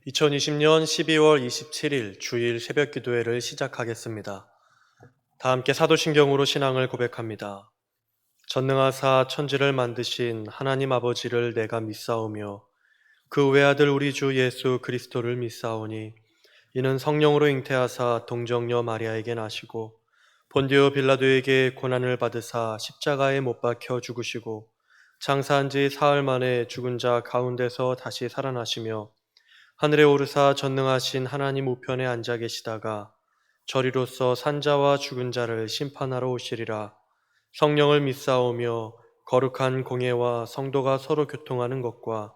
2020년 12월 27일 주일 새벽 기도회를 시작하겠습니다. 다 함께 사도신경으로 신앙을 고백합니다. 전능하사 천지를 만드신 하나님 아버지를 내가 믿사오며 그 외아들 우리 주 예수 그리스도를 믿사오니 이는 성령으로 잉태하사 동정녀 마리아에게 나시고 본디오 빌라도에게 고난을 받으사 십자가에 못 박혀 죽으시고 장사한 지 사흘 만에 죽은 자 가운데서 다시 살아나시며 하늘에 오르사 전능하신 하나님 우편에 앉아 계시다가 저리로서 산자와 죽은 자를 심판하러 오시리라. 성령을 믿사오며 거룩한 공예와 성도가 서로 교통하는 것과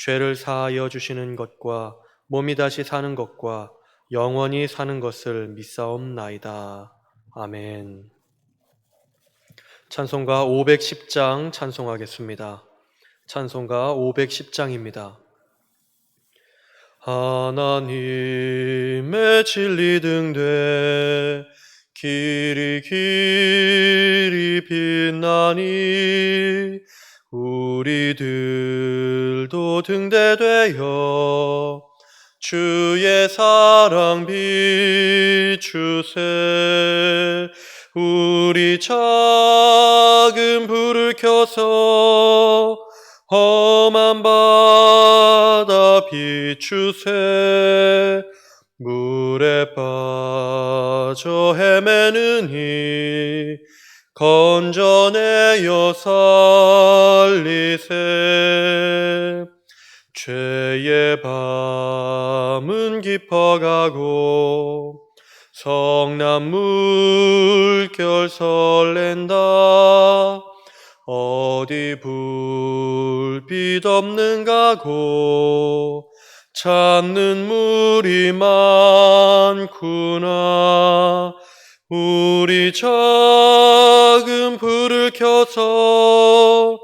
죄를 사하여 주시는 것과 몸이 다시 사는 것과 영원히 사는 것을 믿사옵나이다. 아멘. 찬송가 510장 찬송하겠습니다. 찬송가 510장입니다. 하나님의 진리 등대 길이 빛나니 우리들도 등대되어 주의 사랑 비추세. 우리 작은 불을 켜서 험한 바다 비추세. 물에 빠져 헤매느니 건져내어 살리세. 죄의 밤은 깊어가고 성난 물결 설렌다. 어디 불빛 없는가고 찾는 물이 많구나. 우리 작은 불을 켜서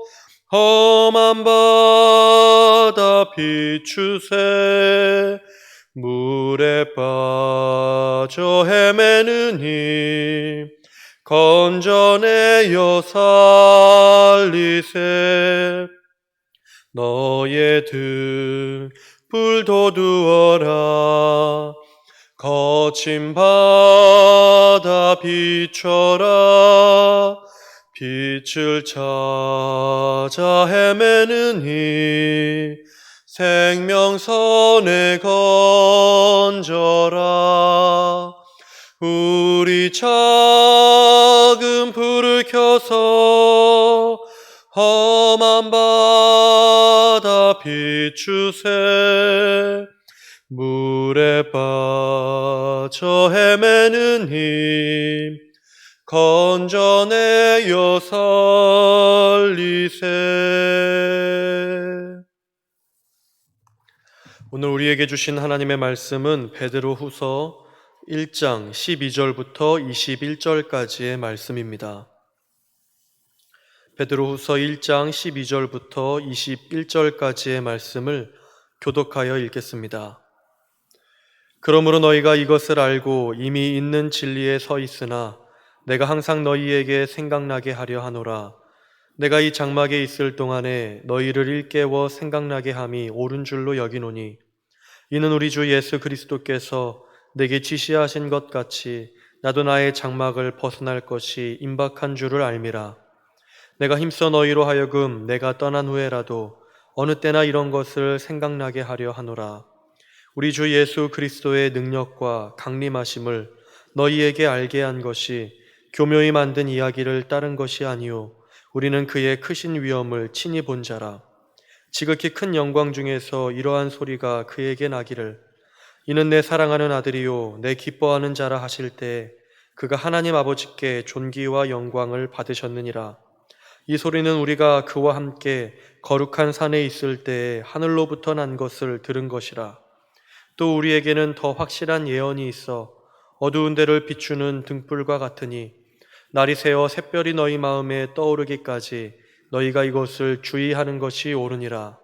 험한 바다 비추세. 물에 빠져 헤매느니 건져내어 살리세. 너의 등불 돋우어라. 거친 바다 비춰라. 빛을 찾아 헤매느니 생명선에 건져라. 우리 작은 불을 켜서 험한 바다 비추세. 물에 빠져 헤매느니 건져내어 살리세. 오늘 우리에게 주신 하나님의 말씀은 베드로후서 1장 12절부터 21절까지의 말씀입니다. 베드로후서 1장 12절부터 21절까지의 말씀을 교독하여 읽겠습니다. 그러므로 너희가 이것을 알고 이미 있는 진리에 서 있으나 내가 항상 너희에게 생각나게 하려 하노라. 내가 이 장막에 있을 동안에 너희를 일깨워 생각나게 함이 옳은 줄로 여기노니 이는 우리 주 예수 그리스도께서 내게 지시하신 것 같이 나도 나의 장막을 벗어날 것이 임박한 줄을 알미라. 내가 힘써 너희로 하여금 내가 떠난 후에라도 어느 때나 이런 것을 생각나게 하려 하노라. 우리 주 예수 그리스도의 능력과 강림하심을 너희에게 알게 한 것이 교묘히 만든 이야기를 따른 것이 아니요 우리는 그의 크신 위엄을 친히 본 자라. 지극히 큰 영광 중에서 이러한 소리가 그에게 나기를 이는 내 사랑하는 아들이요 내 기뻐하는 자라 하실 때 그가 하나님 아버지께 존귀와 영광을 받으셨느니라. 이 소리는 우리가 그와 함께 거룩한 산에 있을 때에 하늘로부터 난 것을 들은 것이라. 또 우리에게는 더 확실한 예언이 있어 어두운 데를 비추는 등불과 같으니 날이 새어 샛별이 너희 마음에 떠오르기까지 너희가 이것을 주의하는 것이 옳으니라.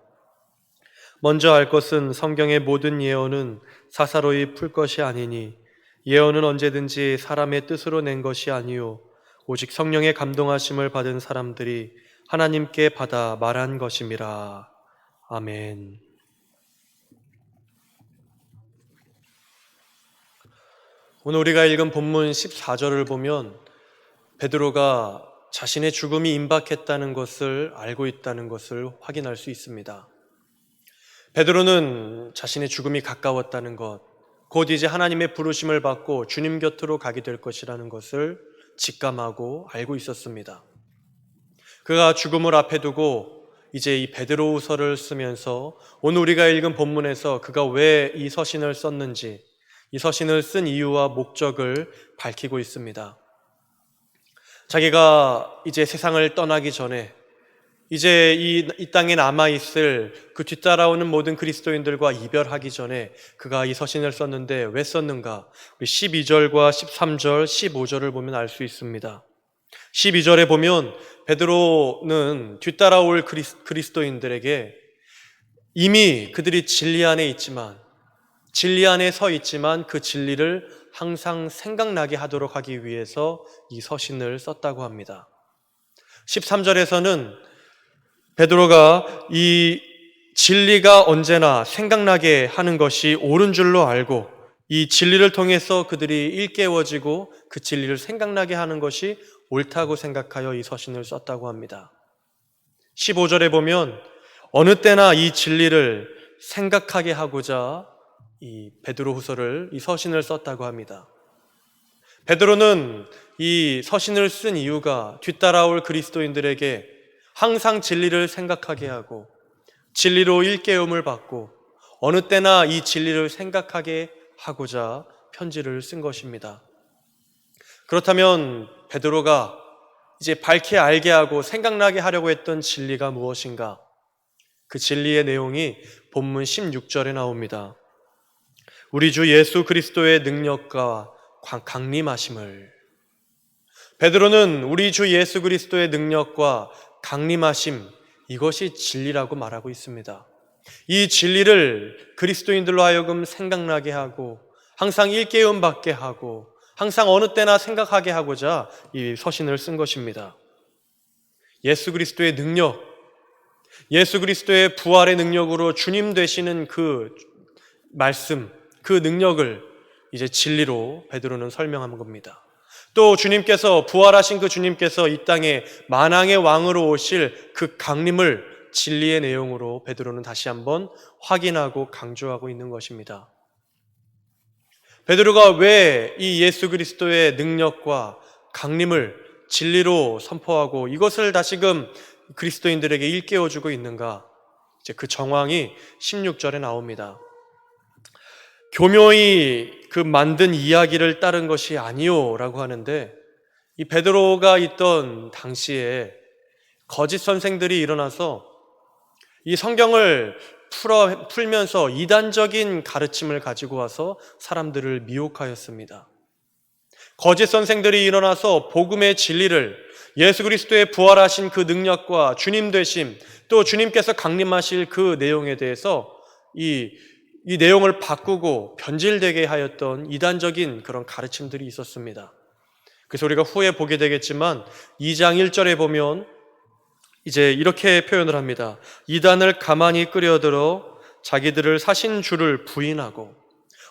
먼저 알 것은 성경의 모든 예언은 사사로이 풀 것이 아니니 예언은 언제든지 사람의 뜻으로 낸 것이 아니요 오직 성령의 감동하심을 받은 사람들이 하나님께 받아 말한 것임이라. 아멘. 오늘 우리가 읽은 본문 14절을 보면 베드로가 자신의 죽음이 임박했다는 것을 알고 있다는 것을 확인할 수 있습니다. 베드로는 자신의 죽음이 가까웠다는 것, 곧 이제 하나님의 부르심을 받고 주님 곁으로 가게 될 것이라는 것을 직감하고 알고 있었습니다. 그가 죽음을 앞에 두고 이제 이 베드로후서를 쓰면서 오늘 우리가 읽은 본문에서 그가 왜 이 서신을 썼는지, 이 서신을 쓴 이유와 목적을 밝히고 있습니다. 자기가 이제 세상을 떠나기 전에 이제 이 땅에 남아있을 그 뒤따라오는 모든 그리스도인들과 이별하기 전에 그가 이 서신을 썼는데 왜 썼는가? 12절과 13절, 15절을 보면 알 수 있습니다. 12절에 보면 베드로는 뒤따라올 그리스도인들에게 이미 그들이 진리 안에 있지만, 진리 안에 서 있지만 그 진리를 항상 생각나게 하도록 하기 위해서 이 서신을 썼다고 합니다. 13절에서는 베드로가 이 진리가 언제나 생각나게 하는 것이 옳은 줄로 알고 이 진리를 통해서 그들이 일깨워지고 그 진리를 생각나게 하는 것이 옳다고 생각하여 이 서신을 썼다고 합니다. 15절에 보면 어느 때나 이 진리를 생각하게 하고자 이 베드로후서를, 이 서신을 썼다고 합니다. 베드로는 이 서신을 쓴 이유가 뒤따라올 그리스도인들에게 항상 진리를 생각하게 하고 진리로 일깨움을 받고 어느 때나 이 진리를 생각하게 하고자 편지를 쓴 것입니다. 그렇다면 베드로가 이제 밝히 알게 하고 생각나게 하려고 했던 진리가 무엇인가? 그 진리의 내용이 본문 16절에 나옵니다. 우리 주 예수 그리스도의 능력과 강림하심을. 베드로는 우리 주 예수 그리스도의 능력과 강림하심, 이것이 진리라고 말하고 있습니다. 이 진리를 그리스도인들로 하여금 생각나게 하고 항상 일깨움 받게 하고 항상 어느 때나 생각하게 하고자 이 서신을 쓴 것입니다. 예수 그리스도의 능력, 예수 그리스도의 부활의 능력으로 주님 되시는 그 말씀, 그 능력을 이제 진리로 베드로는 설명한 겁니다. 또 주님께서, 부활하신 그 주님께서 이 땅에 만왕의 왕으로 오실 그 강림을 진리의 내용으로 베드로는 다시 한번 확인하고 강조하고 있는 것입니다. 베드로가 왜 이 예수 그리스도의 능력과 강림을 진리로 선포하고 이것을 다시금 그리스도인들에게 일깨워주고 있는가? 이제 그 정황이 16절에 나옵니다. 교묘히 그 만든 이야기를 따른 것이 아니요 라고 하는데, 이 베드로가 있던 당시에 거짓 선생들이 일어나서 이 성경을 풀면서 이단적인 가르침을 가지고 와서 사람들을 미혹하였습니다. 거짓 선생들이 일어나서 복음의 진리를, 예수 그리스도의 부활하신 그 능력과 주님 되심, 또 주님께서 강림하실 그 내용에 대해서 이 내용을 바꾸고 변질되게 하였던 이단적인 그런 가르침들이 있었습니다. 그래서 우리가 후에 보게 되겠지만 2장 1절에 보면 이제 이렇게 표현을 합니다. 이단을 가만히 끌어들여 자기들을 사신 주를 부인하고,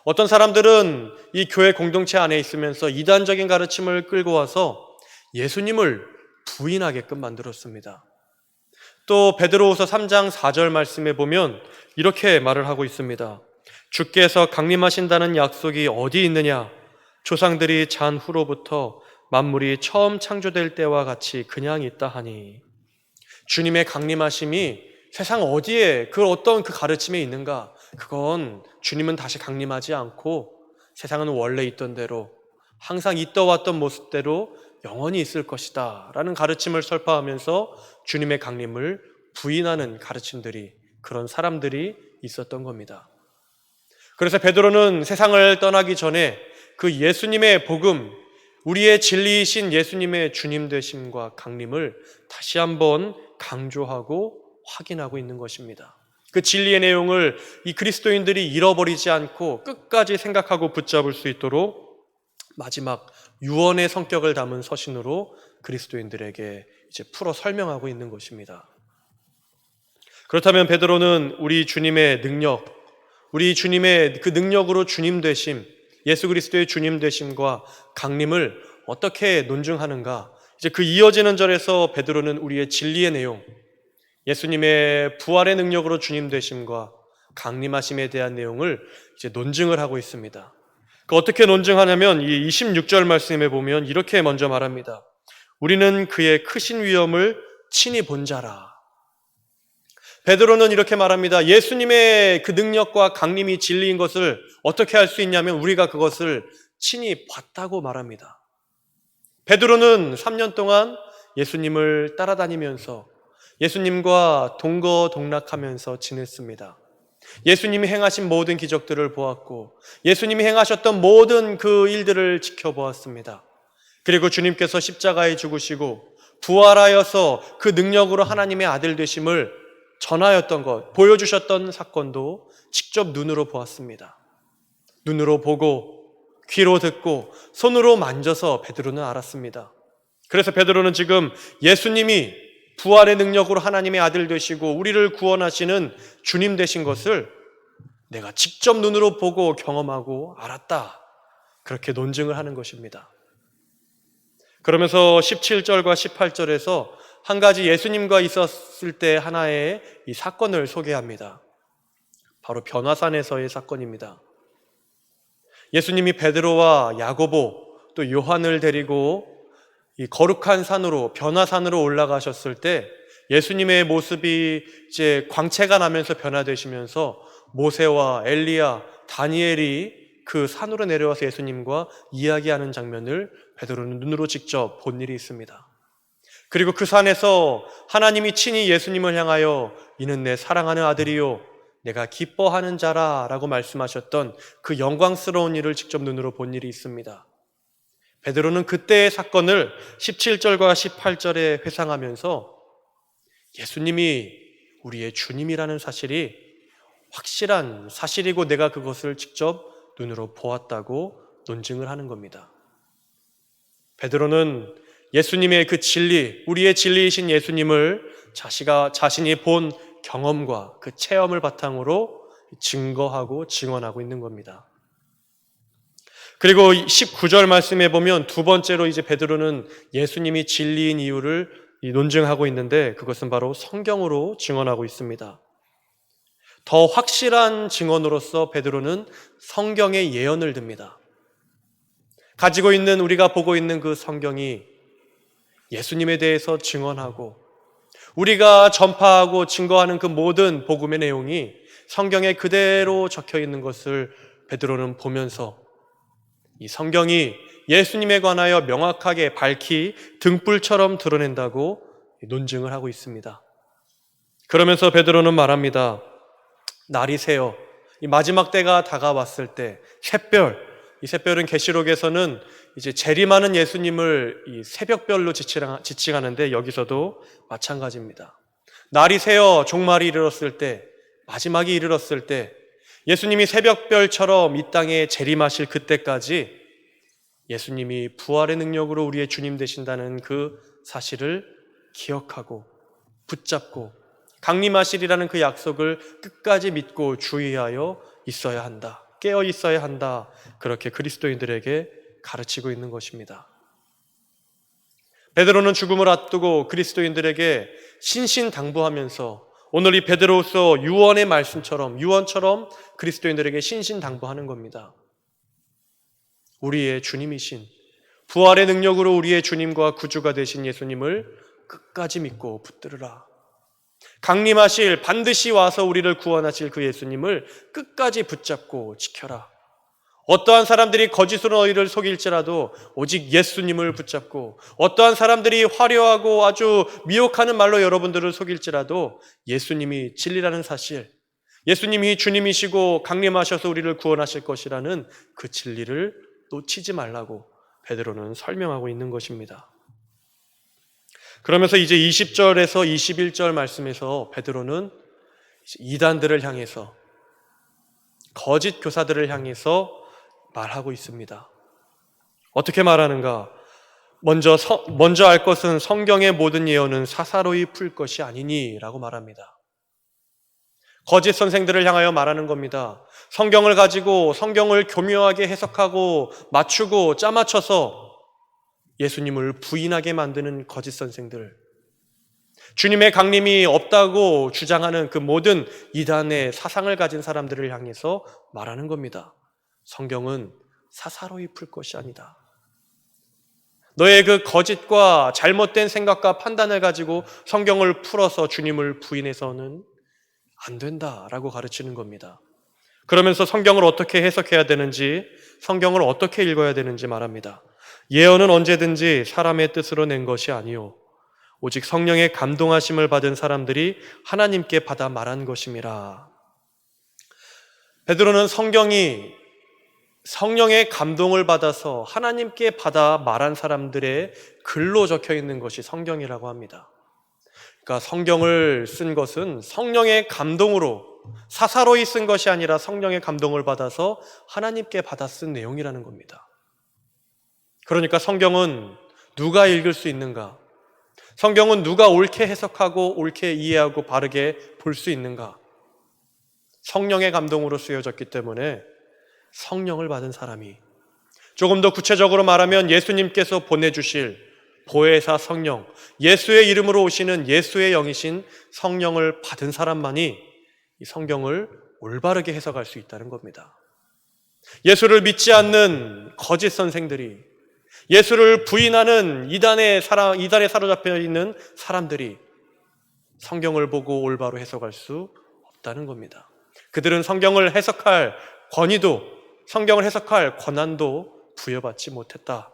어떤 사람들은 이 교회 공동체 안에 있으면서 이단적인 가르침을 끌고 와서 예수님을 부인하게끔 만들었습니다. 또 베드로후서 3장 4절 말씀에 보면 이렇게 말을 하고 있습니다. 주께서 강림하신다는 약속이 어디 있느냐? 조상들이 잔 후로부터 만물이 처음 창조될 때와 같이 그냥 있다 하니. 주님의 강림하심이 세상 어디에 어떤 그 가르침에 있는가? 그건 주님은 다시 강림하지 않고 세상은 원래 있던 대로 항상 있어왔던 모습대로 영원히 있을 것이다 라는 가르침을 설파하면서 주님의 강림을 부인하는 가르침들이, 그런 사람들이 있었던 겁니다. 그래서 베드로는 세상을 떠나기 전에 그 예수님의 복음, 우리의 진리이신 예수님의 주님 되심과 강림을 다시 한번 강조하고 확인하고 있는 것입니다. 그 진리의 내용을 이 그리스도인들이 잃어버리지 않고 끝까지 생각하고 붙잡을 수 있도록 마지막 유언의 성격을 담은 서신으로 그리스도인들에게 이제 풀어 설명하고 있는 것입니다. 그렇다면 베드로는 우리 주님의 능력, 우리 주님의 그 능력으로 주님 되심, 예수 그리스도의 주님 되심과 강림을 어떻게 논증하는가? 이제 그 이어지는 절에서 베드로는 우리의 진리의 내용, 예수님의 부활의 능력으로 주님 되심과 강림하심에 대한 내용을 이제 논증을 하고 있습니다. 어떻게 논증하냐면 이 26절 말씀에 보면 이렇게 먼저 말합니다. 우리는 그의 크신 위엄을 친히 본 자라. 베드로는 이렇게 말합니다. 예수님의 그 능력과 강림이 진리인 것을 어떻게 할 수 있냐면 우리가 그것을 친히 봤다고 말합니다. 베드로는 3년 동안 예수님을 따라다니면서 예수님과 동거동락하면서 지냈습니다. 예수님이 행하신 모든 기적들을 보았고 예수님이 행하셨던 모든 그 일들을 지켜보았습니다. 그리고 주님께서 십자가에 죽으시고 부활하여서 그 능력으로 하나님의 아들 되심을 전하였던 것, 보여주셨던 사건도 직접 눈으로 보았습니다. 눈으로 보고 귀로 듣고 손으로 만져서 베드로는 알았습니다. 그래서 베드로는 지금 예수님이 부활의 능력으로 하나님의 아들 되시고 우리를 구원하시는 주님 되신 것을 내가 직접 눈으로 보고 경험하고 알았다. 그렇게 논증을 하는 것입니다. 그러면서 17절과 18절에서 한 가지 예수님과 있었을 때 하나의 이 사건을 소개합니다. 바로 변화산에서의 사건입니다. 예수님이 베드로와 야고보 또 요한을 데리고 이 거룩한 산으로 변화산으로 올라가셨을 때 예수님의 모습이 이제 광채가 나면서 변화되시면서 모세와 엘리야, 다니엘이 그 산으로 내려와서 예수님과 이야기하는 장면을 베드로는 눈으로 직접 본 일이 있습니다. 그리고 그 산에서 하나님이 친히 예수님을 향하여 이는 내 사랑하는 아들이요 내가 기뻐하는 자라 라고 말씀하셨던 그 영광스러운 일을 직접 눈으로 본 일이 있습니다. 베드로는 그때의 사건을 17절과 18절에 회상하면서 예수님이 우리의 주님이라는 사실이 확실한 사실이고 내가 그것을 직접 눈으로 보았다고 논증을 하는 겁니다. 베드로는 예수님의 그 진리, 우리의 진리이신 예수님을 자신이 본 경험과 그 체험을 바탕으로 증거하고 증언하고 있는 겁니다. 그리고 19절 말씀에 보면 두 번째로 이제 베드로는 예수님이 진리인 이유를 논증하고 있는데 그것은 바로 성경으로 증언하고 있습니다. 더 확실한 증언으로서 베드로는 성경의 예언을 듭니다. 가지고 있는 우리가 보고 있는 그 성경이 예수님에 대해서 증언하고 우리가 전파하고 증거하는 그 모든 복음의 내용이 성경에 그대로 적혀 있는 것을 베드로는 보면서 이 성경이 예수님에 관하여 명확하게 밝히 등불처럼 드러낸다고 논증을 하고 있습니다. 그러면서 베드로는 말합니다. 날이 새어 이 마지막 때가 다가왔을 때 샛별, 이 샛별은 계시록에서는 이제 재림하는 예수님을 이 새벽별로 지칭하는데 여기서도 마찬가지입니다. 날이 새어 종말이 이르렀을 때, 마지막이 이르렀을 때 예수님이 새벽별처럼 이 땅에 재림하실 그때까지 예수님이 부활의 능력으로 우리의 주님 되신다는 그 사실을 기억하고 붙잡고 강림하시리라는 그 약속을 끝까지 믿고 주의하여 있어야 한다. 깨어 있어야 한다. 그렇게 그리스도인들에게 가르치고 있는 것입니다. 베드로는 죽음을 앞두고 그리스도인들에게 신신당부하면서 오늘 이 베드로서 유언의 말씀처럼 유언처럼 그리스도인들에게 신신당부하는 겁니다. 우리의 주님이신 부활의 능력으로 우리의 주님과 구주가 되신 예수님을 끝까지 믿고 붙들으라. 강림하실 반드시 와서 우리를 구원하실 그 예수님을 끝까지 붙잡고 지켜라. 어떠한 사람들이 거짓으로 너희를 속일지라도 오직 예수님을 붙잡고 어떠한 사람들이 화려하고 아주 미혹하는 말로 여러분들을 속일지라도 예수님이 진리라는 사실, 예수님이 주님이시고 강림하셔서 우리를 구원하실 것이라는 그 진리를 놓치지 말라고 베드로는 설명하고 있는 것입니다. 그러면서 이제 20절에서 21절 말씀에서 베드로는 이단들을 향해서 거짓 교사들을 향해서 말하고 있습니다. 어떻게 말하는가? 먼저 알 것은 성경의 모든 예언은 사사로이 풀 것이 아니니 라고 말합니다. 거짓 선생들을 향하여 말하는 겁니다. 성경을 가지고 성경을 교묘하게 해석하고 맞추고 짜맞춰서 예수님을 부인하게 만드는 거짓 선생들, 주님의 강림이 없다고 주장하는 그 모든 이단의 사상을 가진 사람들을 향해서 말하는 겁니다. 성경은 사사로이 풀 것이 아니다. 너의 그 거짓과 잘못된 생각과 판단을 가지고 성경을 풀어서 주님을 부인해서는 안 된다라고 가르치는 겁니다. 그러면서 성경을 어떻게 해석해야 되는지, 성경을 어떻게 읽어야 되는지 말합니다. 예언은 언제든지 사람의 뜻으로 낸 것이 아니요 오직 성령의 감동하심을 받은 사람들이 하나님께 받아 말한 것임이라. 베드로는 성령의 감동을 받아서 하나님께 받아 말한 사람들의 글로 적혀 있는 것이 성경이라고 합니다. 그러니까 성경을 쓴 것은 성령의 감동으로 사사로이 쓴 것이 아니라 성령의 감동을 받아서 하나님께 받아 쓴 내용이라는 겁니다. 그러니까 성경은 누가 읽을 수 있는가? 성경은 누가 옳게 해석하고 옳게 이해하고 바르게 볼 수 있는가? 성령의 감동으로 쓰여졌기 때문에 성령을 받은 사람이, 조금 더 구체적으로 말하면 예수님께서 보내주실 보혜사 성령, 예수의 이름으로 오시는 예수의 영이신 성령을 받은 사람만이 이 성경을 올바르게 해석할 수 있다는 겁니다. 예수를 믿지 않는 거짓 선생들이, 예수를 부인하는 이단에 사로잡혀 있는 사람들이 성경을 보고 올바로 해석할 수 없다는 겁니다. 그들은 성경을 해석할 권한도 부여받지 못했다.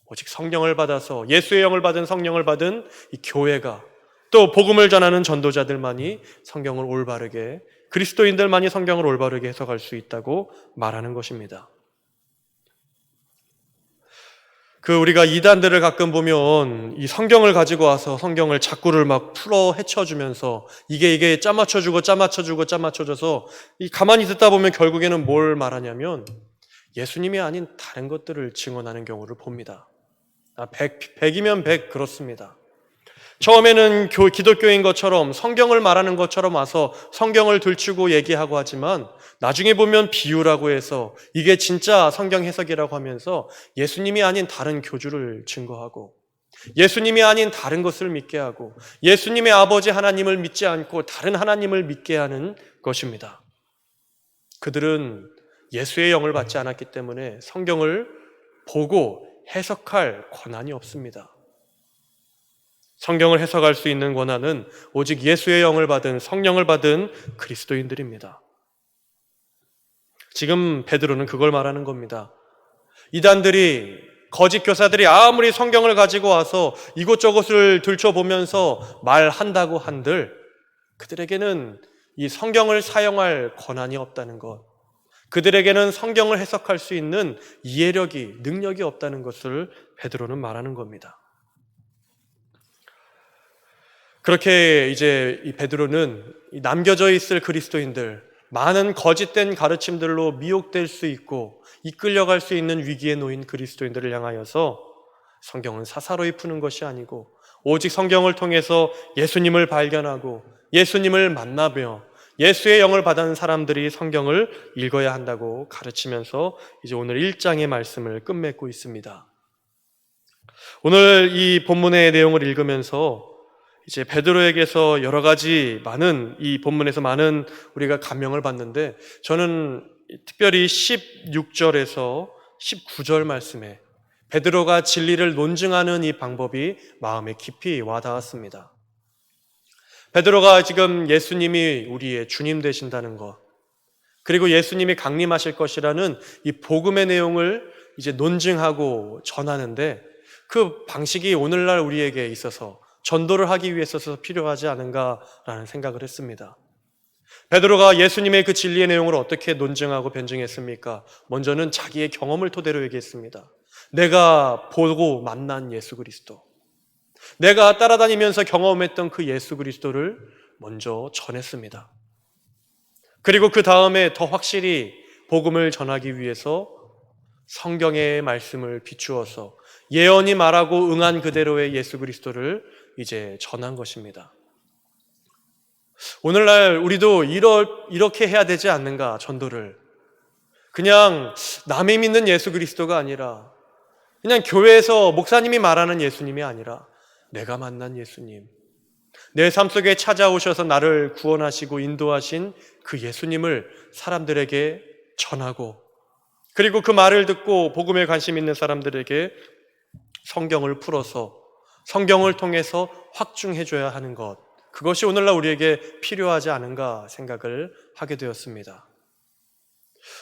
오직 성령을 받아서 예수의 영을 받은 성령을 받은 이 교회가, 또 복음을 전하는 전도자들만이 성경을 올바르게, 그리스도인들만이 성경을 올바르게 해석할 수 있다고 말하는 것입니다. 우리가 이단들을 가끔 보면 이 성경을 가지고 와서 성경을 자꾸를 막 풀어 헤쳐주면서 이게 짜맞춰줘서 이 가만히 듣다 보면 결국에는 뭘 말하냐면 예수님이 아닌 다른 것들을 증언하는 경우를 봅니다. 100이면 100 그렇습니다. 처음에는 기독교인 것처럼 성경을 말하는 것처럼 와서 성경을 들추고 얘기하고 하지만 나중에 보면 비유라고 해서 이게 진짜 성경 해석이라고 하면서 예수님이 아닌 다른 교주를 증거하고 예수님이 아닌 다른 것을 믿게 하고 예수님의 아버지 하나님을 믿지 않고 다른 하나님을 믿게 하는 것입니다. 그들은 예수의 영을 받지 않았기 때문에 성경을 보고 해석할 권한이 없습니다. 성경을 해석할 수 있는 권한은 오직 예수의 영을 받은, 성령을 받은 그리스도인들입니다. 지금 베드로는 그걸 말하는 겁니다. 이단들이, 거짓 교사들이 아무리 성경을 가지고 와서 이곳저곳을 들춰보면서 말한다고 한들 그들에게는 이 성경을 사용할 권한이 없다는 것, 그들에게는 성경을 해석할 수 있는 이해력이, 능력이 없다는 것을 베드로는 말하는 겁니다. 그렇게 이제 이 베드로는 남겨져 있을 그리스도인들, 많은 거짓된 가르침들로 미혹될 수 있고 이끌려갈 수 있는 위기에 놓인 그리스도인들을 향하여서 성경은 사사로이 푸는 것이 아니고 오직 성경을 통해서 예수님을 발견하고 예수님을 만나며 예수의 영을 받은 사람들이 성경을 읽어야 한다고 가르치면서 이제 오늘 1장의 말씀을 끝맺고 있습니다. 오늘 이 본문의 내용을 읽으면서 이제 베드로에게서 여러 가지 이 본문에서 많은 우리가 감명을 받는데 저는 특별히 16절에서 19절 말씀에 베드로가 진리를 논증하는 이 방법이 마음에 깊이 와닿았습니다. 베드로가 지금 예수님이 우리의 주님 되신다는 것, 그리고 예수님이 강림하실 것이라는 이 복음의 내용을 이제 논증하고 전하는데 그 방식이 오늘날 우리에게 있어서 전도를 하기 위해서 필요하지 않은가라는 생각을 했습니다. 베드로가 예수님의 그 진리의 내용을 어떻게 논증하고 변증했습니까? 먼저는 자기의 경험을 토대로 얘기했습니다. 내가 보고 만난 예수 그리스도, 내가 따라다니면서 경험했던 그 예수 그리스도를 먼저 전했습니다. 그리고 그 다음에 더 확실히 복음을 전하기 위해서 성경의 말씀을 비추어서 예언이 말하고 응한 그대로의 예수 그리스도를 이제 전한 것입니다. 오늘날 우리도 이렇게 해야 되지 않는가, 전도를. 그냥 남이 믿는 예수 그리스도가 아니라, 그냥 교회에서 목사님이 말하는 예수님이 아니라 내가 만난 예수님, 내 삶 속에 찾아오셔서 나를 구원하시고 인도하신 그 예수님을 사람들에게 전하고, 그리고 그 말을 듣고 복음에 관심 있는 사람들에게 성경을 풀어서 성경을 통해서 확증해줘야 하는 것, 그것이 오늘날 우리에게 필요하지 않은가 생각을 하게 되었습니다.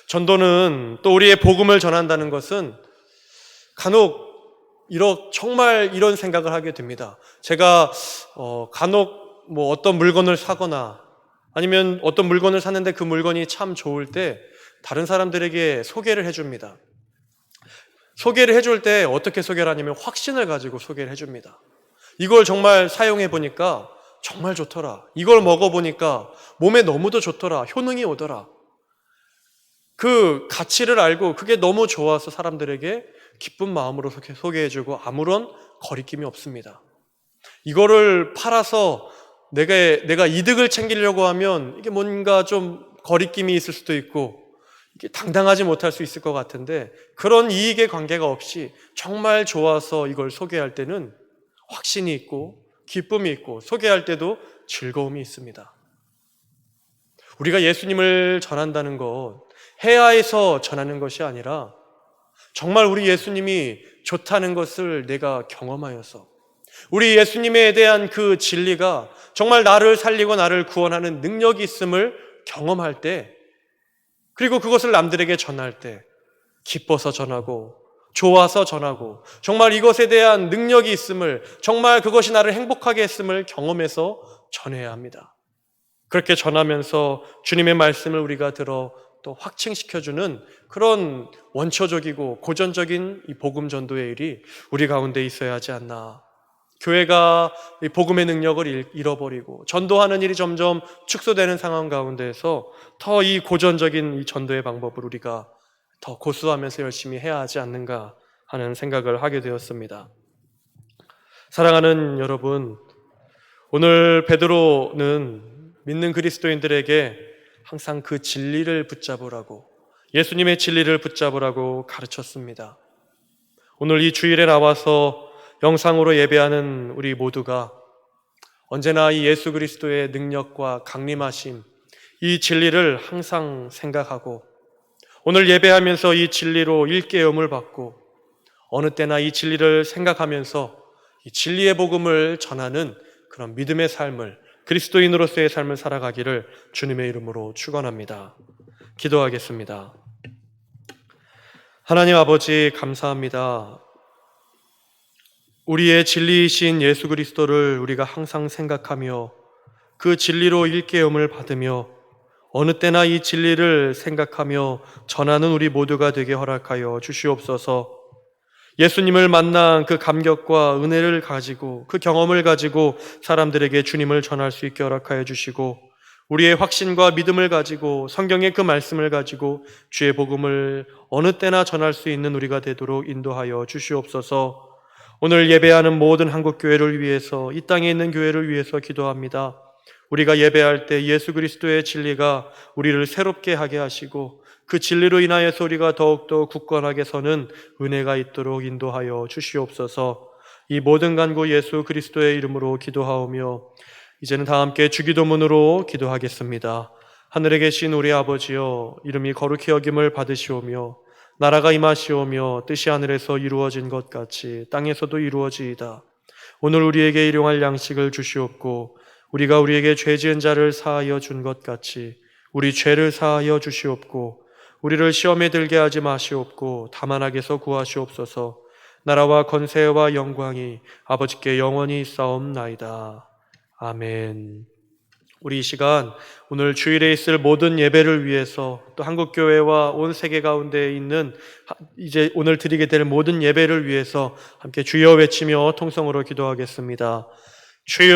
전도는, 또 우리의 복음을 전한다는 것은 간혹 정말 이런 생각을 하게 됩니다. 제가 간혹 어떤 물건을 사거나 아니면 어떤 물건을 샀는데 그 물건이 참 좋을 때 다른 사람들에게 소개를 해줍니다. 소개를 해줄 때 어떻게 소개를 하냐면 확신을 가지고 소개를 해줍니다. 이걸 정말 사용해 보니까 정말 좋더라. 이걸 먹어보니까 몸에 너무도 좋더라. 효능이 오더라. 그 가치를 알고 그게 너무 좋아서 사람들에게 기쁜 마음으로 소개해주고 아무런 거리낌이 없습니다. 이거를 팔아서 내가 이득을 챙기려고 하면 이게 뭔가 좀 거리낌이 있을 수도 있고 이게 당당하지 못할 수 있을 것 같은데, 그런 이익의 관계가 없이 정말 좋아서 이걸 소개할 때는 확신이 있고 기쁨이 있고 소개할 때도 즐거움이 있습니다. 우리가 예수님을 전한다는 것, 해야해서 전하는 것이 아니라 정말 우리 예수님이 좋다는 것을 내가 경험하여서, 우리 예수님에 대한 그 진리가 정말 나를 살리고 나를 구원하는 능력이 있음을 경험할 때, 그리고 그것을 남들에게 전할 때 기뻐서 전하고 좋아서 전하고 정말 이것에 대한 능력이 있음을, 정말 그것이 나를 행복하게 했음을 경험해서 전해야 합니다. 그렇게 전하면서 주님의 말씀을 우리가 들어 또 확증시켜주는 그런 원초적이고 고전적인 이 복음 전도의 일이 우리 가운데 있어야 하지 않나. 교회가 이 복음의 능력을 잃어버리고 전도하는 일이 점점 축소되는 상황 가운데에서 더 이 고전적인 이 전도의 방법을 우리가 더 고수하면서 열심히 해야 하지 않는가 하는 생각을 하게 되었습니다. 사랑하는 여러분, 오늘 베드로는 믿는 그리스도인들에게 항상 그 진리를 붙잡으라고, 예수님의 진리를 붙잡으라고 가르쳤습니다. 오늘 이 주일에 나와서 영상으로 예배하는 우리 모두가 언제나 이 예수 그리스도의 능력과 강림하심, 이 진리를 항상 생각하고 오늘 예배하면서 이 진리로 일깨움을 받고 어느 때나 이 진리를 생각하면서 이 진리의 복음을 전하는 그런 믿음의 삶을, 그리스도인으로서의 삶을 살아가기를 주님의 이름으로 축원합니다. 기도하겠습니다. 하나님 아버지, 감사합니다. 우리의 진리이신 예수 그리스도를 우리가 항상 생각하며 그 진리로 일깨움을 받으며 어느 때나 이 진리를 생각하며 전하는 우리 모두가 되게 허락하여 주시옵소서. 예수님을 만난 그 감격과 은혜를 가지고 그 경험을 가지고 사람들에게 주님을 전할 수 있게 허락하여 주시고, 우리의 확신과 믿음을 가지고 성경의 그 말씀을 가지고 주의 복음을 어느 때나 전할 수 있는 우리가 되도록 인도하여 주시옵소서. 오늘 예배하는 모든 한국교회를 위해서, 이 땅에 있는 교회를 위해서 기도합니다. 우리가 예배할 때 예수 그리스도의 진리가 우리를 새롭게 하게 하시고 그 진리로 인하여서 우리가 더욱더 굳건하게 서는 은혜가 있도록 인도하여 주시옵소서. 이 모든 간구 예수 그리스도의 이름으로 기도하오며 이제는 다 함께 주기도문으로 기도하겠습니다. 하늘에 계신 우리 아버지여, 이름이 거룩히 여김을 받으시오며 나라가 임하시오며 뜻이 하늘에서 이루어진 것 같이 땅에서도 이루어지이다. 오늘 우리에게 일용할 양식을 주시옵고 우리가 우리에게 죄 지은 자를 사하여 준 것 같이 우리 죄를 사하여 주시옵고 우리를 시험에 들게 하지 마시옵고 다만 악에서 구하시옵소서. 나라와 권세와 영광이 아버지께 영원히 있사옵나이다. 아멘. 우리 이 시간 오늘 주일에 있을 모든 예배를 위해서, 또 한국교회와 온 세계 가운데 있는 이제 오늘 드리게 될 모든 예배를 위해서 함께 주여 외치며 통성으로 기도하겠습니다. 주여